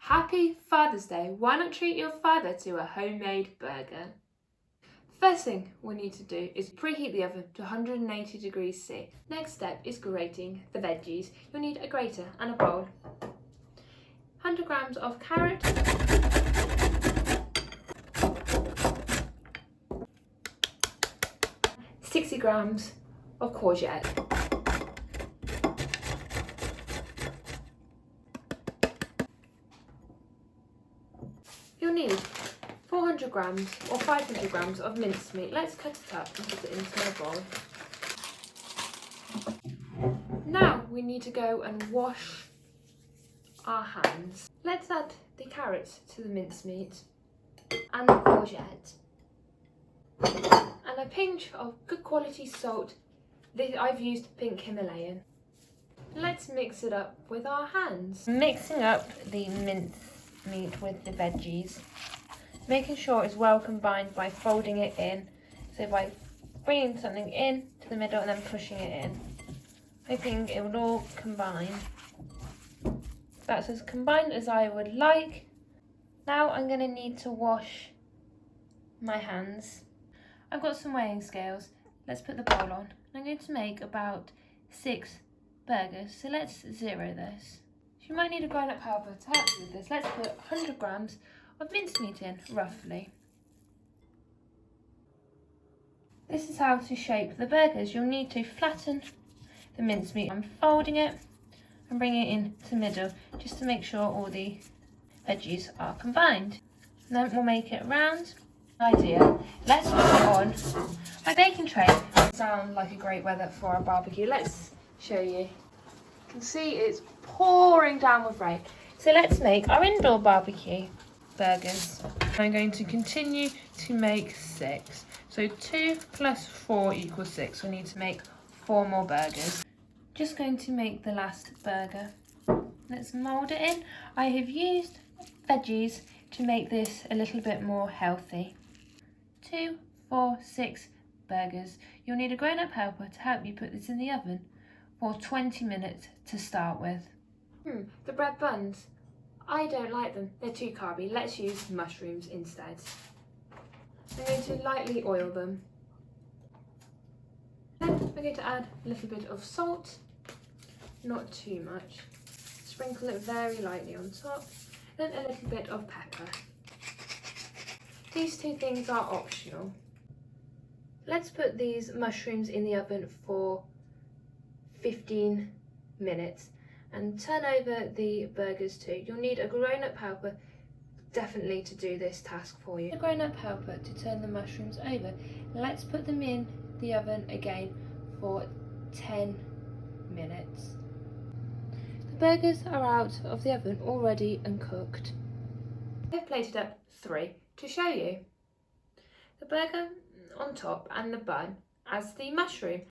Happy Father's Day! Why not treat your father to a homemade burger? First thing we need to do is preheat the oven to 180 degrees C. Next step is grating the veggies. You'll need a grater and a bowl. 100 grams of carrot, 60 grams of courgette, you'll need 400 grams or 500 grams of mincemeat. Let's cut it up and put it into a bowl. Now we need to go and wash our hands. Let's add the carrots to the mincemeat and the courgette and a pinch of good quality salt. I've used pink Himalayan. Let's mix it up with our hands. Mixing up the mincemeat with the veggies, making sure it's well combined by folding it in. So by bringing something in to the middle and then pushing it in, hoping it would all combine. That's as combined as I would like. Now I'm going to need to wash my hands. I've got some weighing scales. Let's put the bowl on. I'm going to make about 6 burgers, so let's zero this. You might need a grown up helper to help you with this. Let's put 100 grams of mincemeat in, roughly. This is how to shape the burgers. You'll need to flatten the mincemeat. I'm folding it and bringing it into the middle just to make sure all the veggies are combined. And then we'll make it round. Idea. Let's put it on my baking tray. Sound like a great weather for a barbecue. Let's show you. You can see it's pouring down with rain. So let's make our indoor barbecue burgers. I'm going to continue to make 6. So 2 plus 4 equals 6. We need to make 4 more burgers. Just going to make the last burger. Let's mould it in. I have used veggies to make this a little bit more healthy. 2, 4, 6 burgers. You'll need a grown-up helper to help you put this in the oven for 20 minutes to start with. The bread buns. I don't like them. They're too carby. Let's use mushrooms instead. I'm going to lightly oil them. Then we're going to add a little bit of salt. Not too much. Sprinkle it very lightly on top. Then a little bit of pepper. These two things are optional. Let's put these mushrooms in the oven for 15 minutes and turn over the burgers too. You'll need a grown-up helper definitely to do this task for you. A grown-up helper to turn the mushrooms over. Let's put them in the oven again for 10 minutes. The burgers are out of the oven already and cooked. I've plated up 3 to show you. The burger on top and the bun as the mushroom.